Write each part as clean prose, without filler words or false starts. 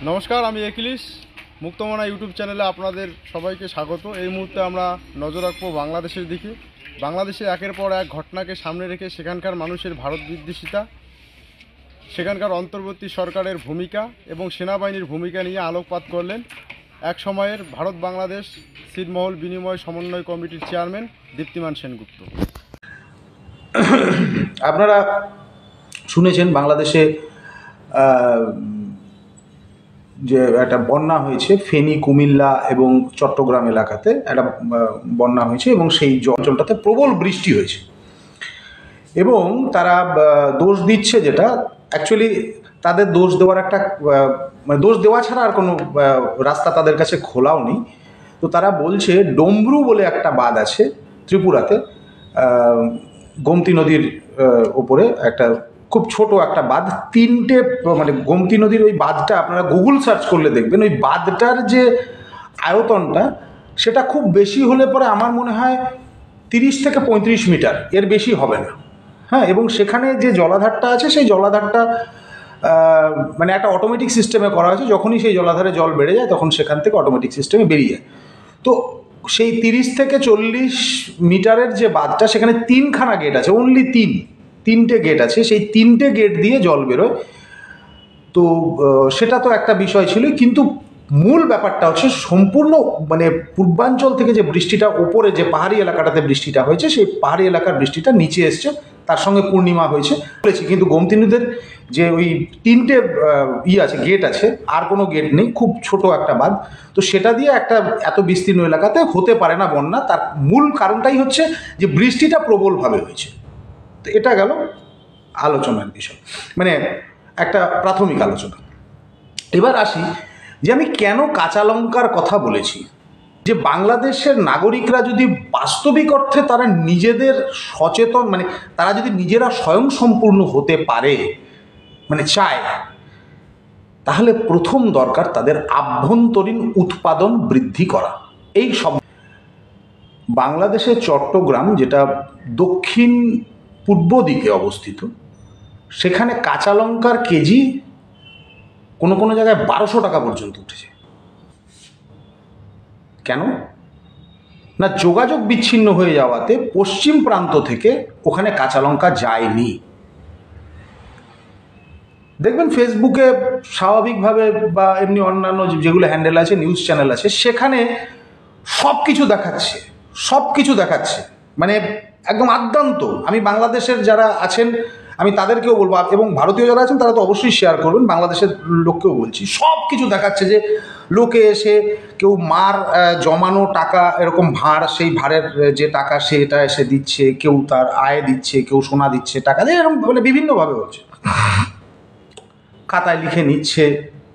নমস্কার, আমি একিলিশ মুক্তমনা ইউটিউব চ্যানেলে আপনাদের সবাইকে স্বাগত। এই মুহূর্তে আমরা নজর রাখবো বাংলাদেশের দিকে। বাংলাদেশে একের পর এক ঘটনাকে সামনে রেখে সেখানকার মানুষের ভারত বিদ্বেষিতা, সেখানকার অন্তর্বর্তী সরকারের ভূমিকা এবং সেনাবাহিনীর ভূমিকা নিয়ে আলোকপাত করলেন এক সময়ের ভারত বাংলাদেশ ছিটমহল বিনিময় সমন্বয় কমিটির চেয়ারম্যান দীপ্তিমান সেনগুপ্ত। আপনারা শুনেছেন বাংলাদেশে যে একটা বন্যা হয়েছে, ফেনী, কুমিল্লা এবং চট্টগ্রাম এলাকাতে একটা বন্যা হয়েছে এবং সেই অঞ্চলটাতে প্রবল বৃষ্টি হয়েছে এবং তারা দোষ দিচ্ছে, যেটা অ্যাকচুয়ালি তাদের দোষ দেওয়ার একটা মানে দোষ দেওয়া ছাড়া আর কোনো রাস্তা তাদের কাছে খোলাও নেই। তো তারা বলছে ডোমব্রু বলে একটা বাঁধ আছে ত্রিপুরাতে, গোমতী নদীর ওপরে একটা খুব ছোট একটা বাঁধ, তিনটে মানে গোমতী নদীর ওই বাঁধটা আপনারা গুগল সার্চ করলে দেখবেন ওই বাঁধটার যে আয়তনটা সেটা খুব বেশি হলে পরে আমার মনে হয় 30 থেকে 35 মিটার, এর বেশি হবে না। হ্যাঁ, এবং সেখানে যে জলাধারটা আছে সেই জলাধারটা মানে একটা অটোমেটিক সিস্টেমে করা হয়েছে, যখনই সেই জলাধারে জল বেড়ে যায় তখন সেখান থেকে অটোমেটিক সিস্টেমে বেরিয়ে যায়। তো সেই 30 থেকে 40 মিটারের যে বাঁধটা, সেখানে 3খানা গেট আছে, অনলি তিনটে গেট আছে, সেই 3টে গেট দিয়ে জল বেরোয়। তো সেটা তো একটা বিষয় ছিল, কিন্তু মূল ব্যাপারটা হচ্ছে সম্পূর্ণ মানে পূর্বাঞ্চল থেকে যে বৃষ্টিটা ওপরে যে পাহাড়ি এলাকাটাতে বৃষ্টিটা হয়েছে, সেই পাহাড়ি এলাকার বৃষ্টিটা নিচে এসছে, তার সঙ্গে পূর্ণিমা হয়েছে বলেছি। কিন্তু গোমতী নদীর যে ওই 3টে আছে, গেট আছে, আর কোনো গেট নেই, খুব ছোট একটা বাঁধ। তো সেটা দিয়ে একটা এত বিস্তীর্ণ এলাকাতে হতে পারে না বন্যা। তার মূল কারণটাই হচ্ছে যে বৃষ্টিটা প্রবলভাবে হয়েছে। তো এটা গেল আলোচনার বিষয়, মানে একটা প্রাথমিক আলোচনা। এবার আসি যে আমি কেন কাঁচা লঙ্কার কথা বলেছি, যে বাংলাদেশের নাগরিকরা যদি বাস্তবিক অর্থে তারা নিজেদের সচেতন, মানে তারা যদি নিজেরা স্বয়ংসম্পূর্ণ হতে পারে, মানে চায়, তাহলে প্রথম দরকার তাদের আভ্যন্তরীণ উৎপাদন বৃদ্ধি করা। এই সব বাংলাদেশের চট্টগ্রাম, যেটা দক্ষিণ পূর্ব দিকে অবস্থিত, সেখানে কাঁচা লঙ্কার কেজি কোনো কোনো জায়গায় 1200 টাকা পর্যন্ত উঠেছে। কেন না, যোগাযোগ বিচ্ছিন্ন হয়ে যাওয়াতে পশ্চিম প্রান্ত থেকে ওখানে কাঁচা লঙ্কা যায়নি। দেখবেন ফেসবুকে স্বাভাবিকভাবে বা এমনি অন্যান্য যেগুলো হ্যান্ডেল আছে, নিউজ চ্যানেল আছে, সেখানে সব কিছু দেখাচ্ছে মানে একদম আদ্যান্ত। আমি বাংলাদেশের যারা আছেন আমি তাদেরকেও বলবো, এবং ভারতীয় যারা আছেন তারা তো অবশ্যই শেয়ার করবেন, বাংলাদেশের লোককেও বলছি, সব কিছু দেখাচ্ছে যে লোকে এসে কেউ মার জমানো টাকা এরকম ভাঁড়, সেই ভাঁড়ের যে টাকা সেটা এসে দিচ্ছে, কেউ তার আয় দিচ্ছে, কেউ সোনা দিচ্ছে, টাকা দিয়ে এরকম মানে বিভিন্নভাবে হচ্ছে, খাতায় লিখে নিচ্ছে,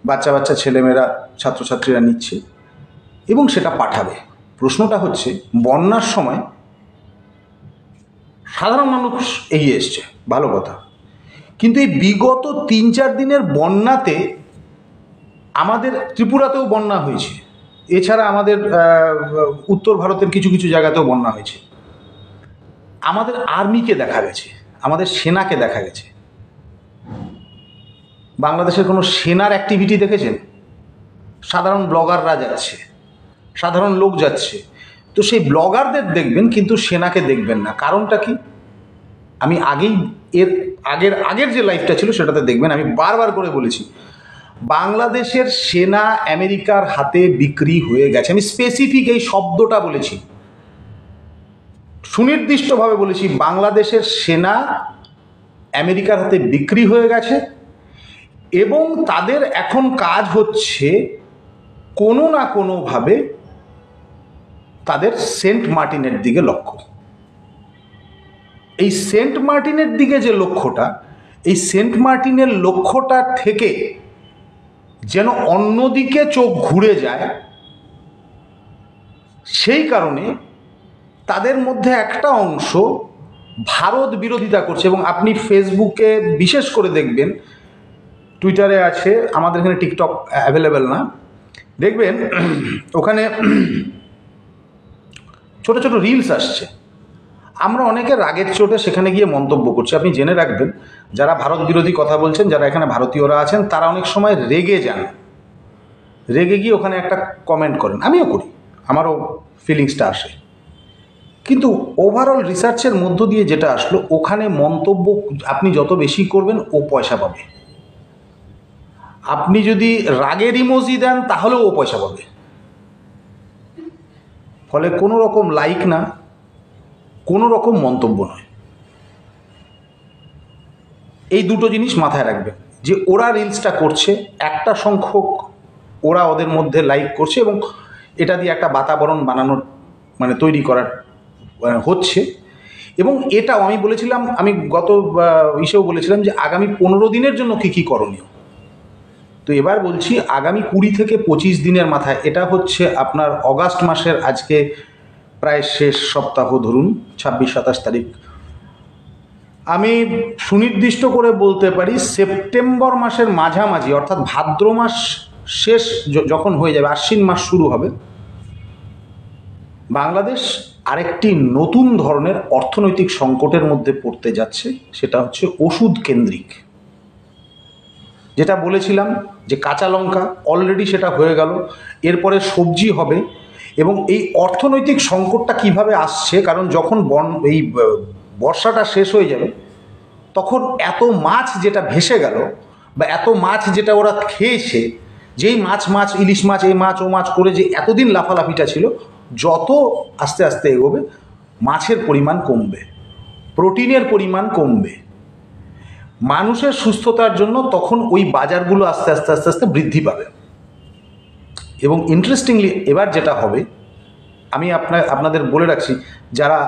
বাচ্চা বাচ্চা ছেলেমেয়েরা ছাত্রছাত্রীরা নিচ্ছে এবং সেটা পাঠাবে। প্রশ্নটা হচ্ছে বন্যার সময় সাধারণ মানুষ এগিয়ে এসছে, ভালো কথা, কিন্তু এই বিগত 3-4 দিনের বন্যাতে আমাদের ত্রিপুরাতেও বন্যা হয়েছে, এছাড়া আমাদের উত্তর ভারতের কিছু কিছু জায়গাতেও বন্যা হয়েছে। আমাদের আর্মিকে দেখা গেছে, আমাদের সেনাকে দেখা গেছে। বাংলাদেশের কোনো সেনার অ্যাক্টিভিটি দেখেছেন? সাধারণ ব্লগাররা যাচ্ছে, সাধারণ লোক যাচ্ছে, তো সেই ব্লগারদের দেখবেন কিন্তু সেনাকে দেখবেন না। কারণটা কি? আমি আগের যে লাইফটা ছিল সেটাতে দেখবেন, আমি বারবার করে বলেছি, বাংলাদেশের সেনা আমেরিকার হাতে বিক্রি হয়ে গেছে। আমি স্পেসিফিক এই শব্দটা বলেছি, সুনির্দিষ্টভাবে বলেছি, বাংলাদেশের সেনা আমেরিকার হাতে বিক্রি হয়ে গেছে এবং তাদের এখন কাজ হচ্ছে কোনো না কোনোভাবে তাদের সেন্ট মার্টিনের দিকে লক্ষ্য। এই সেন্ট মার্টিনের দিকে যে লক্ষ্যটা, এই সেন্ট মার্টিনের লক্ষ্যটা থেকে যেন অন্যদিকে চোখ ঘুরে যায়, সেই কারণে তাদের মধ্যে একটা অংশ ভারত বিরোধিতা করছে। এবং আপনি ফেসবুকে বিশেষ করে দেখবেন, টুইটারে আছে, আমাদের এখানে টিকটক অ্যাভেলেবেল না, দেখবেন ওখানে ছোট ছোট রিলস আসছে। আমরা অনেকে রাগের চোটে সেখানে গিয়ে মন্তব্য করছি। আপনি জেনে রাখবেন, যারা ভারত বিরোধী কথা বলছেন, যারা এখানে ভারতীয়রা আছেন, তারা অনেক সময় রেগে যান, রেগে গিয়ে ওখানে একটা কমেন্ট করেন, আমিও করি, আমারও ফিলিংসটা আসে, কিন্তু ওভারঅল রিসার্চের মধ্য দিয়ে যেটা আসলো, ওখানে মন্তব্য আপনি যত বেশি করবেন ও পয়সা পাবে, আপনি যদি রাগের ইমোজি দেন তাহলেও ও পয়সা পাবে। ফলে কোনো রকম লাইক না, কোনো রকম মন্তব্য নয়। এই দুটো জিনিস মাথায় রাখবেন, যে ওরা রিলসটা করছে, একটা সংখ্যক ওরা ওদের মধ্যে লাইক করছে এবং এটা দিয়ে একটা বাতাবরণ বানানোর মানে তৈরি করার হচ্ছে। এবং এটাও আমি বলেছিলাম, আমি গত ইসেও বলেছিলাম যে আগামী 15 দিনের জন্য কী কী করণীয়। তো এবার বলছি, আগামী 20 থেকে 25 দিনের মাথায়, এটা হচ্ছে আপনার অগাস্ট মাসের আজকে প্রায় শেষ সপ্তাহ, ধরুন 26-27 তারিখ, আমি সুনির্দিষ্ট করে বলতে পারি সেপ্টেম্বর মাসের মাঝামাঝি, অর্থাৎ ভাদ্র মাস শেষ যখন হয়ে যাবে, আশ্বিন মাস শুরু হবে, বাংলাদেশ আরেকটি নতুন ধরনের অর্থনৈতিক সংকটের মধ্যে পড়তে যাচ্ছে। সেটা হচ্ছে ওষুধ কেন্দ্রিক। যেটা বলেছিলাম যে কাঁচা লঙ্কা অলরেডি সেটা হয়ে গেল, এরপরে সবজি হবে। এবং এই অর্থনৈতিক সংকটটা কিভাবে আসছে, কারণ যখন এই বর্ষাটা শেষ হয়ে যাবে, তখন এত মাছ যেটা ভেসে গেল বা এত মাছ যেটা ওরা খেয়েছে, যেই মাছ ইলিশ মাছ, এই মাছ ও মাছ করে যে এতদিন লাফালাফিটা ছিল, যত আস্তে আস্তে এগোবে মাছের পরিমাণ কমবে, প্রোটিনের পরিমাণ কমবে, মানুষের সুস্থতার জন্য তখন ওই বাজারগুলো আস্তে আস্তে আস্তে আস্তে বৃদ্ধি পাবে। এবং ইন্টারেস্টিংলি এবার যেটা হবে, আমি আপনাদের বলে রাখছি, যারা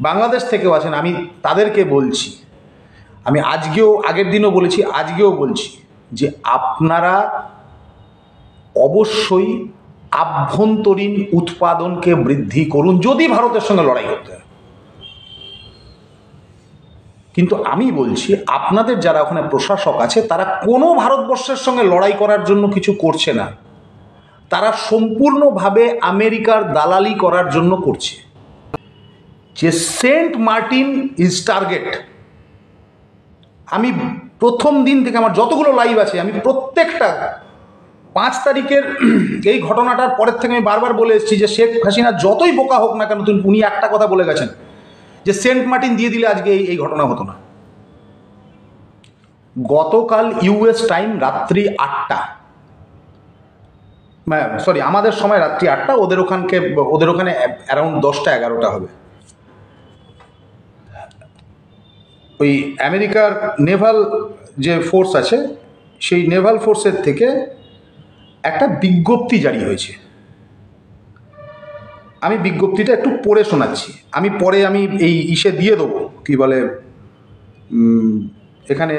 বাংলাদেশ থেকেও আছেন, আমি তাদেরকে বলছি, আমি আজকেও, আগের দিনও বলেছি, আজকেও বলছি, যে আপনারা অবশ্যই আভ্যন্তরীণ উৎপাদনকে বৃদ্ধি করুন, যদি ভারতের সঙ্গে লড়াই করতে হয়। কিন্তু আমি বলছি, আপনাদের যারা ওখানে প্রশাসক আছে, তারা কোনো ভারতবর্ষের সঙ্গে লড়াই করার জন্য কিছু করছে না, তারা সম্পূর্ণভাবে আমেরিকার দালালি করার জন্য করছে। যে সেন্ট মার্টিন ইজ টার্গেট। আমি প্রথম দিন থেকে আমার যতগুলো লাইভ আছে, আমি প্রত্যেকটা 5 তারিখের এই ঘটনাটার পরের থেকে আমি বারবার বলে এসেছি যে শেখ হাসিনা যতই বোকা হোক না কেন, উনি একটা কথা বলে গেছেন যে সেন্ট মার্টিন দিয়ে দিলে আজকে এই ঘটনা হতো না। গতকাল ইউএস টাইম রাত্রি 8টা, সরি আমাদের সময় রাত্রি 8টা, ওদের ওখানে অ্যারাউন্ড 10টা-11টা হবে। ওই আমেরিকার নেভাল যে ফোর্স আছে, সেই নেভাল ফোর্সের থেকে একটা বিজ্ঞপ্তি জারি হয়েছে। আমি বিজ্ঞপ্তিটা একটু পড়ে শোনাচ্ছি, আমি এই ইসে দিয়ে দেবো, কি বলে, এখানে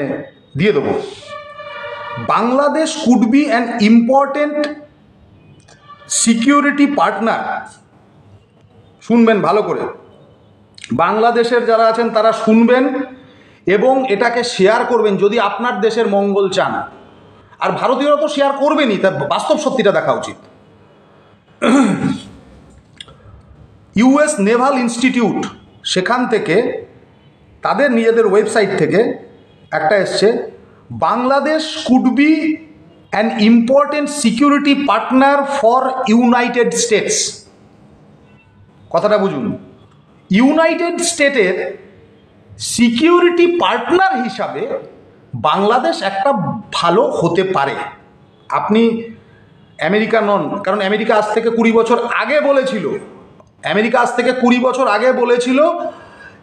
দিয়ে দেবো। Bangladesh could be an important security partner. শুনবেন ভালো করে, বাংলাদেশের যারা আছেন তারা শুনবেন এবং এটাকে শেয়ার করবেন যদি আপনার দেশের মঙ্গল চান। আর ভারতীয়রা তো শেয়ার করবেনই, তার বাস্তব সত্যিটা দেখা উচিত। ইউএস নেভাল ইনস্টিটিউট, সেখান থেকে তাদের নিজেদের ওয়েবসাইট থেকে একটা এসছে, Bangladesh could be an important security partner for United states. কথাটা বুঝুন, ইউনাইটেড স্টেটের সিকিউরিটি পার্টনার হিসাবে বাংলাদেশ একটা ভালো হতে পারে। আপনি আমেরিকা নন, কারণ আমেরিকা আজ থেকে 20 বছর আগে বলেছিল,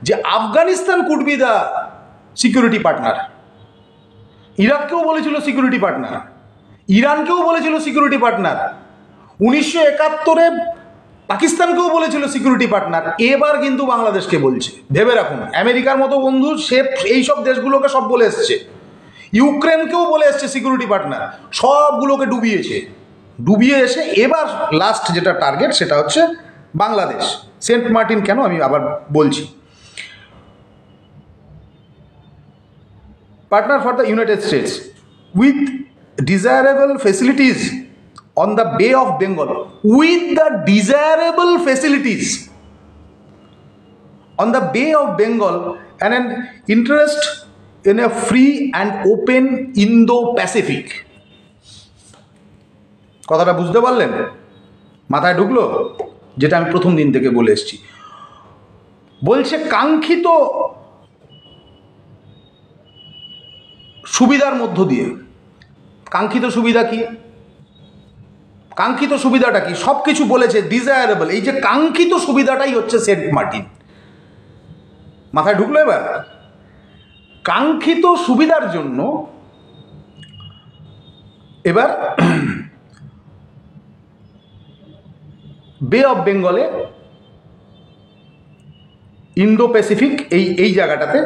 যে Afghanistan could be the security partner. ইরাককেও বলেছিল সিকিউরিটি পার্টনার, ইরানকেও বলেছিল সিকিউরিটি পার্টনার, 1971-এ পাকিস্তানকেও বলেছিল সিকিউরিটি পার্টনার। এবার কিন্তু বাংলাদেশকে বলছে। ভেবে রাখুন, আমেরিকার মতো বন্ধু সে এইসব দেশগুলোকে সব বলে এসছে, ইউক্রেনকেও বলে এসছে সিকিউরিটি পার্টনার, সবগুলোকে ডুবিয়ে এসে এবার লাস্ট যেটা টার্গেট সেটা হচ্ছে বাংলাদেশ। সেন্ট মার্টিন কেন, আমি আবার বলছি, partner for the United states with desirable facilities on the Bay of Bengal, with the desirable facilities on the Bay of Bengal, and an interest in a free and open Indo-Pacific. কথাটা বুঝতে পারলেন? মাথায় ঢুকলো? যেটা আমি প্রথম দিন থেকে বলে এসেছি। বলছে কাঙ্ক্ষিত সুবিধার মধ্য দিয়ে। কাঙ্ক্ষিত সুবিধা কি? কাঙ্ক্ষিত সুবিধাটা কি? সব কিছু বলেছে ডিজায়ারেবল, এই যে কাঙ্ক্ষিত সুবিধাটাই হচ্ছে সেন্ট মার্টিন। মাথায় ঢুকলো এবার? কাঙ্ক্ষিত সুবিধার জন্য এবার বে অফ বেঙ্গলে, ইন্দো প্যাসিফিক, এই জায়গাটাতে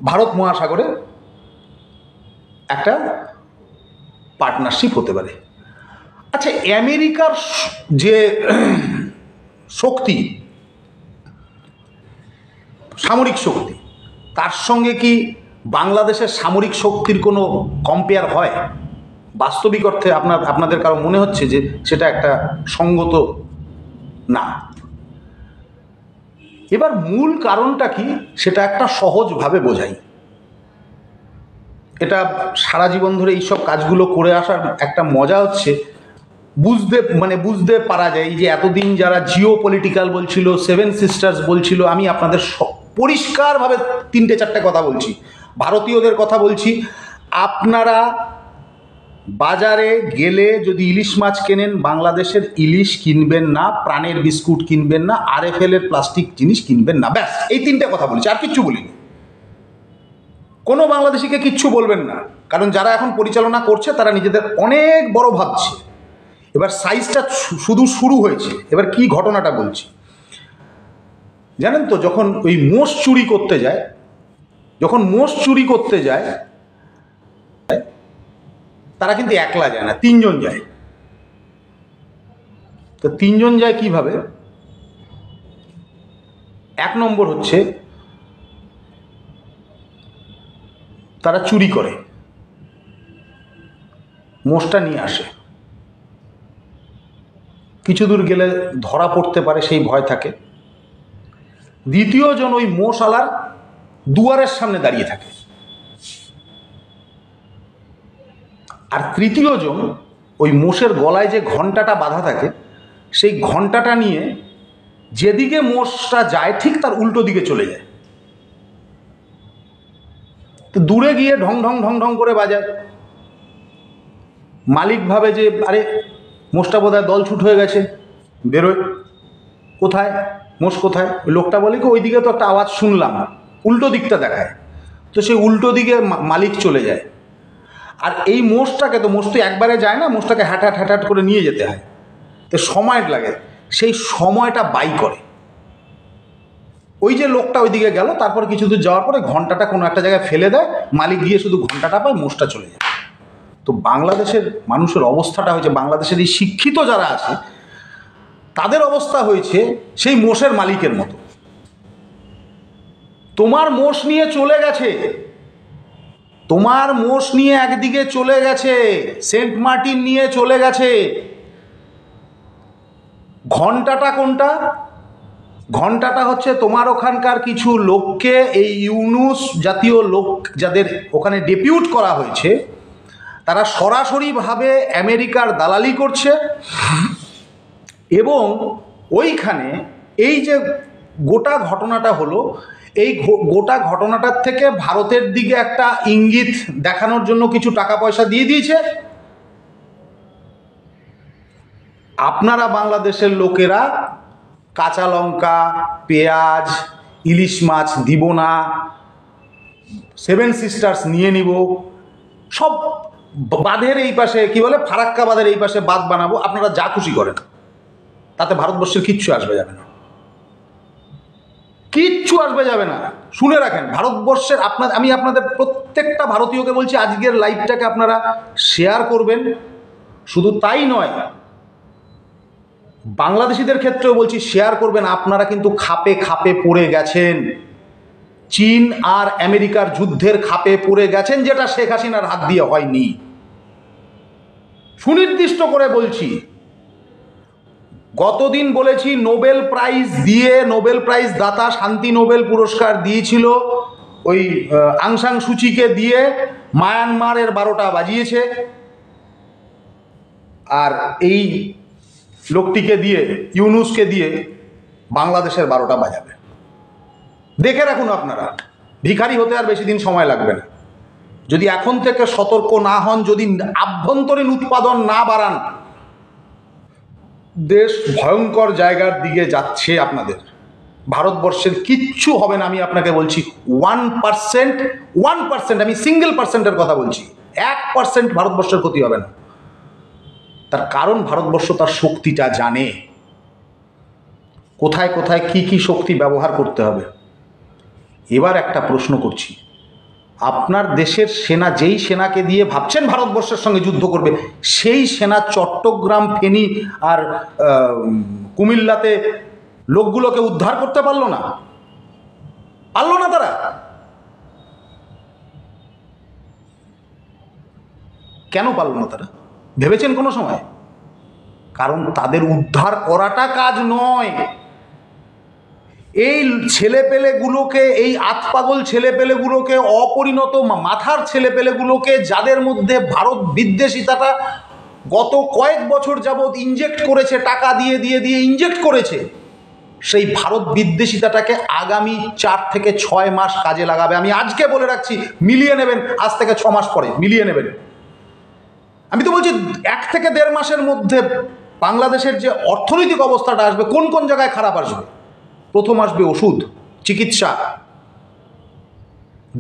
ভারত মহাসাগরে একটা পার্টনারশিপ হতে পারে। আচ্ছা, আমেরিকার যে শক্তি, সামরিক শক্তি, তার সঙ্গে কি বাংলাদেশের সামরিক শক্তির কোনো কম্পেয়ার হয়? বাস্তবিক অর্থে আপনাদের কারো মনে হচ্ছে যে সেটা একটা সঙ্গত না? এবার মূল কারণটা কি সেটা একটা সহজভাবে বোঝাই। এটা সারা জীবন ধরে এইসব কাজগুলো করে আসার একটা মজা হচ্ছে বুঝতে পারা যায় যে এতদিন যারা জিও পলিটিক্যাল বলছিল, সেভেন সিস্টার্স বলছিল, আমি আপনাদের পরিষ্কারভাবে 3-4টে কথা বলছি, ভারতীয়দের কথা বলছি। আপনারা বাজারে গেলে যদি ইলিশ মাছ কেনেন, বাংলাদেশের ইলিশ কিনবেন না, প্রাণের বিস্কুট কিনবেন না, RFL এর প্লাস্টিক জিনিস কিনবেন না। ব্যাস, এই 3টে কথা বলছি, আর কিচ্ছু বলিনি। কোনো বাংলাদেশিকে কিচ্ছু বলবেন না, কারণ যারা এখন পরিচালনা করছে তারা নিজেদের অনেক বড় ভাবছে। এবার সাইজটা শুধু শুরু হয়েছে। এবার কি ঘটনাটা বলছি জানেন তো? যখন ওই মোষ চুরি করতে যায়, তারা কিন্তু একলা যায় না, 3জন যায়। তো 3জন যায় কিভাবে? 1 নম্বর হচ্ছে তারা চুরি করে, মোষটা নিয়ে আসে, কিছু দূর গেলে ধরা পড়তে পারে সেই ভয় থাকে। দ্বিতীয় জন ওই মোষওয়ালার দুয়ারের সামনে দাঁড়িয়ে থাকে, আর তৃতীয় জন ওই মোষের গলায় যে ঘণ্টাটা বাঁধা থাকে সেই ঘণ্টাটা নিয়ে যেদিকে মোষটা যায় ঠিক তার উল্টো দিকে চলে যায়। তো দূরে গিয়ে ঢং ঢং ঢং ঢং করে বাজায়। মালিক ভাবে যে আরে মোষটা বোধহয় দলছুট হয়ে গেছে, বেরোয়। কোথায় মোষ, কোথায়? ওই লোকটা বলে কি ওই দিকে তো একটা আওয়াজ শুনলাম, উল্টো দিকটা দেখায়। তো সেই উল্টো দিকে মালিক চলে যায়। আর এই মোষ তো একবারে যায় না, মোষটাকে হ্যাট করে নিয়ে যেতে হয়, তো সময় লাগে। সেই সময়টা বাই করে ওই যে লোকটা ওইদিকে গেল, তারপর কিছু দূর যাওয়ার পরে ঘন্টাটা কোনো একটা জায়গায় ফেলে দেয়, মালিক গিয়ে শুধু ঘন্টাটা পায়, মোষটা চলে যায়। তো বাংলাদেশের মানুষের অবস্থাটা হয়েছে, বাংলাদেশের এই শিক্ষিত যারা আছে তাদের অবস্থা হয়েছে সেই মোষের মালিকের মতো। তোমার মোষ নিয়ে চলে গেছে, তোমার মোষ নিয়ে একদিকে চলে গেছে, সেন্ট মার্টিন নিয়ে চলে গেছে। ঘন্টাটা কোনটা? ঘন্টাটা হচ্ছে তোমার ওখানকার কিছু লোককে, এই ইউনুস জাতীয় লোক যাদের ওখানে ডেপিউট করা হয়েছে, তারা সরাসরিভাবে আমেরিকার দালালি করছে। এবং ওইখানে এই যে গোটা ঘটনাটা হলো, এই গোটা ঘটনাটার থেকে ভারতের দিকে একটা ইঙ্গিত দেখানোর জন্য কিছু টাকা পয়সা দিয়ে দিয়েছে। আপনারা বাংলাদেশের লোকেরা কাঁচা লঙ্কা, পেঁয়াজ, ইলিশ মাছ দিব না, সেভেন সিস্টার্স নিয়ে নিব, সব বাঁধের এই পাশে কি বলে ফারাক্কা বাঁধের এই পাশে বাঁধ বানাবো, আপনারা যা খুশি করেন, তাতে ভারতবর্ষের কিচ্ছু আসবে যাবে না, কিচ্ছু আসবে যাবে না। শুনে রাখেন, ভারতবর্ষের আমি আপনাদের প্রত্যেকটা ভারতীয়কে বলছি, আজকের লাইভটাকে আপনারা শেয়ার করবেন। শুধু তাই নয়, বাংলাদেশিদের ক্ষেত্রেও বলছি শেয়ার করবেন। আপনারা কিন্তু খাপে খাপে পড়ে গেছেন, চীন আর আমেরিকার যুদ্ধের খাপে পড়ে গেছেন, যেটা শেখ হাসিনার হাত দিয়ে হয়নি। সুনির্দিষ্ট করে বলছি, গতদিন বলেছি নোবেল প্রাইজ দিয়ে, নোবেল প্রাইজ দাতা শান্তি নোবেল পুরস্কার দিয়েছিল ওই আং সান সুচিকে দিয়ে, মায়ানমারের 12টা বাজিয়েছে। আর এই লোকটিকে দিয়ে, ইউনূসকে দিয়ে বাংলাদেশের 12টা বাজাবে। দেখে রাখুন আপনারা, ভিখারি হতে আর বেশি দিন সময় লাগবে না। যদি এখন থেকে সতর্ক না হন, যদি আভ্যন্তরীণ উৎপাদন না বাড়ান, দেশ ভয়ঙ্কর জায়গার দিকে যাচ্ছে। আপনাদের ভারতবর্ষের কিচ্ছু হবে না, আমি আপনাকে বলছি। 1%, আমি সিঙ্গেল পার্সেন্টের কথা বলছি, 1% ভারতবর্ষের ক্ষতি হবে না। তার কারণ ভারতবর্ষ তার শক্তিটা জানে, কোথায় কোথায় কি কি শক্তি ব্যবহার করতে হবে। এবার একটা প্রশ্ন করছি, আপনার দেশের সেনা, যেই সেনাকে দিয়ে ভাবছেন ভারতবর্ষের সঙ্গে যুদ্ধ করবে, সেই সেনা চট্টগ্রাম, ফেনী আর কুমিল্লাতে লোকগুলোকে উদ্ধার করতে পারলো না তারা। কেন পারল না তারা? ভেবেছেন কোনো সময়? কারণ তাদের উদ্ধার করাটা কাজ নয়। এই ছেলেপেলেগুলোকে, এই আতপাগল ছেলেপেলেগুলোকে, অপরিণত মাথার ছেলেপেলেগুলোকে, যাদের মধ্যে ভারত বিদ্বেষিতাটা গত কয়েক বছর যাবৎ ইনজেক্ট করেছে, টাকা দিয়ে দিয়ে দিয়ে ইনজেক্ট করেছে, সেই ভারত বিদ্বেষিতাটাকে আগামী 4 থেকে 6 মাস কাজে লাগাবে। আমি আজকে বলে রাখছি, মিলিয়ে নেবেন, আজ থেকে 6 মাস পরে মিলিয়ে নেবেন। আমি তো বলছি 1 থেকে 1.5 মাসের মধ্যে বাংলাদেশের যে অর্থনৈতিক অবস্থাটা আসবে, কোন কোন জায়গায় খারাপ আসবে। প্রথম আসবে ওষুধ, চিকিৎসা।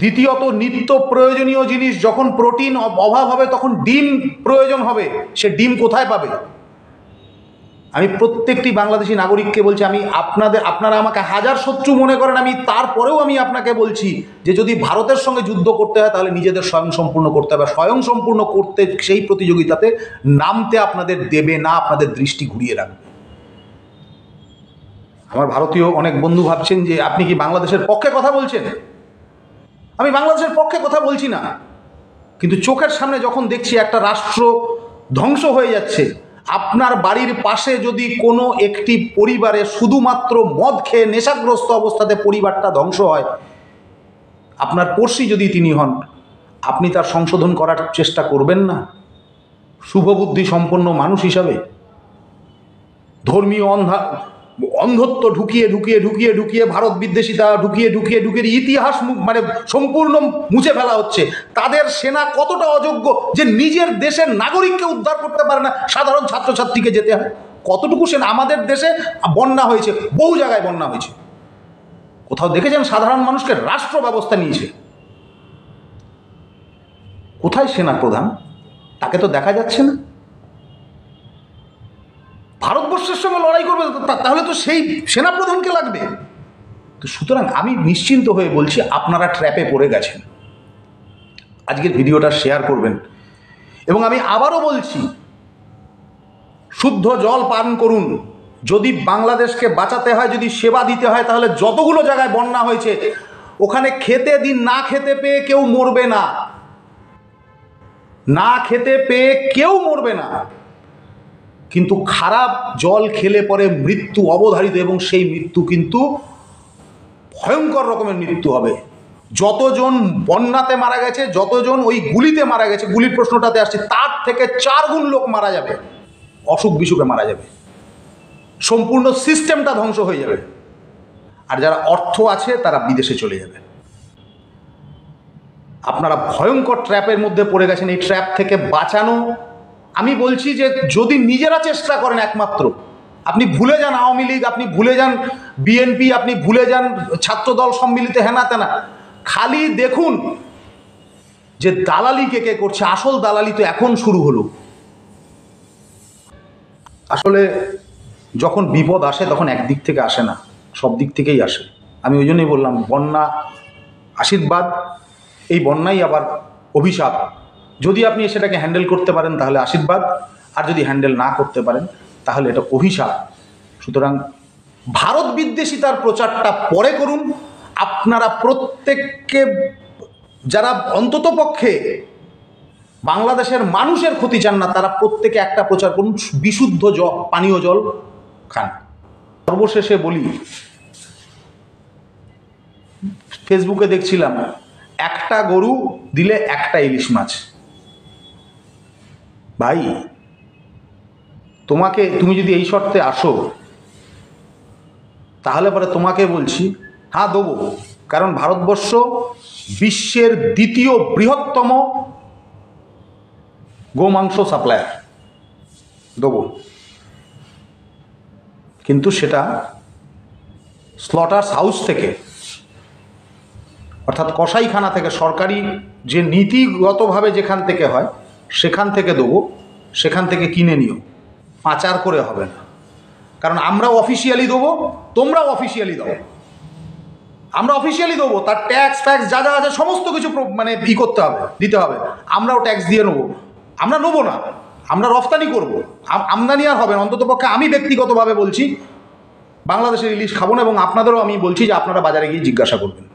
দ্বিতীয়ত নিত্য প্রয়োজনীয় জিনিস, যখন প্রোটিন অভাব হবে তখন ডিম প্রয়োজন হবে। সে ডিম কোথায় পাবে? আমি প্রত্যেকটি বাংলাদেশি নাগরিককে বলছি, আপনারা আমাকে হাজার শত্রু মনে করেন, আমি তারপরেও আমি আপনাকে বলছি যে যদি ভারতের সঙ্গে যুদ্ধ করতে হয় তাহলে নিজেদের স্বয়ংসম্পূর্ণ করতে হবে। স্বয়ংসম্পূর্ণ করতে সেই প্রতিযোগিতাতে নামতে আপনাদের দেবে না, আপনাদের দৃষ্টি ঘুরিয়ে রাখবে। আমার ভারতীয় অনেক বন্ধু ভাবছেন যে আপনি কি বাংলাদেশের পক্ষে কথা বলছেন। আমি বাংলাদেশের পক্ষে কথা বলছি না, কিন্তু চোখের সামনে যখন দেখছি একটা রাষ্ট্র ধ্বংস হয়ে যাচ্ছে, আপনার বাড়ির পাশে যদি কোনো একটি পরিবারে শুধুমাত্র মদ খেয়ে নেশাগ্রস্ত অবস্থাতে পরিবারটা ধ্বংস হয়, আপনার পড়শি যদি তিনি হন, আপনি তার সংশোধন করার চেষ্টা করবেন না? শুভবুদ্ধি সম্পন্ন মানুষ হিসাবে ধর্মীয় অন্ধত্ব ঢুকিয়ে ঢুকিয়ে ঢুকিয়ে ঢুকিয়ে, ভারত বিদ্বেষিতা ঢুকিয়ে ঢুকিয়ে ঢুকিয়ে ইতিহাস মানে সম্পূর্ণ মুছে ফেলা হচ্ছে। তাদের সেনা কতটা অযোগ্য যে নিজের দেশের নাগরিককে উদ্ধার করতে পারে না, সাধারণ ছাত্রছাত্রীকে যেতে হয়। কতটুকু সেনা? আমাদের দেশে বন্যা হয়েছে, বহু জায়গায় বন্যা হয়েছে, কোথাও দেখেছেন সাধারণ মানুষকে রাষ্ট্র ব্যবস্থা নিয়েছে? কোথায় সেনা প্রধান? তাকে তো দেখা যাচ্ছে না। ভারতবর্ষের সঙ্গে লড়াই করবে তাহলে তো সেই সেনাপ্রধানকে লাগবে। তো সুতরাং আমি নিশ্চিন্ত হয়ে বলছি, আপনারা ট্র্যাপে পড়ে গেছেন। আজকের ভিডিওটা শেয়ার করবেন। এবং আমি আবারও বলছি, শুদ্ধ জল পান করুন। যদি বাংলাদেশকে বাঁচাতে হয়, যদি সেবা দিতে হয়, তাহলে যতগুলো জায়গায় বন্যা হয়েছে ওখানে খেতে দিন। না খেতে পেয়ে কেউ মরবে না, না খেতে পেয়ে কেউ মরবে না, কিন্তু খারাপ জল খেলে পরে মৃত্যু অবধারিত, এবং সেই মৃত্যু কিন্তু ভয়ঙ্কর রকমের মৃত্যু হবে। যতজন বন্যাতে মারা গেছে, যতজন ওই গুলিতে মারা গেছে, গুলির প্রশ্নটাতে আসছে, তার থেকে 4 গুণ লোক মারা যাবে, অসুখ বিসুখে মারা যাবে, সম্পূর্ণ সিস্টেমটা ধ্বংস হয়ে যাবে। আর যারা অর্থ আছে তারা বিদেশে চলে যাবে। আপনারা ভয়ঙ্কর ট্র্যাপের মধ্যে পড়ে গেছেন। এই ট্র্যাপ থেকে বাঁচানো, আমি বলছি যে যদি নিজেরা চেষ্টা করেন, একমাত্র আপনি ভুলে যান আওয়ামী লীগ, আপনি ভুলে যান বিএনপি, আপনি ভুলে যান ছাত্রদল সম্মিলিত হেনা তেনা, খালি দেখুন যে দালালি কে কে করছে। আসল দালালি তো এখন শুরু হলো। আসলে যখন বিপদ আসে তখন একদিক থেকে আসে না, সব দিক থেকেই আসে। আমি ওই জন্যই বললাম, বন্যা আশীর্বাদ, এই বন্যাই আবার অভিশাপ। যদি আপনি সেটাকে হ্যান্ডেল করতে পারেন তাহলে আশীর্বাদ, আর যদি হ্যান্ডেল না করতে পারেন তাহলে এটা অভিশাপ। সুতরাং ভারত বিদ্বেষিতার প্রচারটা পরে করুন। আপনারা প্রত্যেককে, যারা অন্ততপক্ষে বাংলাদেশের মানুষের ক্ষতি চান না, তারা প্রত্যেকে একটা প্রচার করুন, বিশুদ্ধ পানীয় জল খান। সর্বশেষে বলি, ফেসবুকে দেখছিলাম একটা গরু দিলে একটা ইলিশ মাছ। ভাই, তুমি যদি এই শর্তে আসো, তাহলে পরে তোমাকে বলছি হ্যাঁ দেবো, কারণ ভারতবর্ষ বিশ্বের দ্বিতীয় বৃহত্তম গোমাংস সাপ্লায়ার, দেবো। কিন্তু সেটা স্লটার্স হাউস থেকে, অর্থাৎ কসাইখানা থেকে, সরকারি যে নীতিগতভাবে যেখান থেকে হয় সেখান থেকে দেবো, সেখান থেকে কিনে নিও, পাচার করে হবে না। কারণ আমরাও অফিসিয়ালি দেবো, তোমরাও অফিসিয়ালি দাও, আমরা অফিসিয়ালি দেবো, তার ট্যাক্স ফ্যাক্স যা যা আছে সমস্ত কিছু মানে করতে হবে, দিতে হবে, আমরাও ট্যাক্স দিয়ে নেবো। আমরা নেবো না, আমরা রফতানি করব, আমদানি আর হবে না। অন্ততপক্ষে আমি ব্যক্তিগতভাবে বলছি বাংলাদেশের ইলিশ খাবো না, এবং আপনাদেরও আমি বলছি যে আপনারা বাজারে গিয়ে জিজ্ঞাসা করবেন,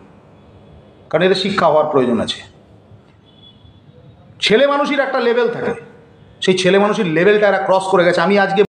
কারণ এদের শিক্ষা হওয়ার প্রয়োজন আছে। ছেলে মানুষের একটা লেভেল থাকে, সেই ছেলে মানুষের লেভেলটা এরা ক্রস করে গেছে। আমি আজকে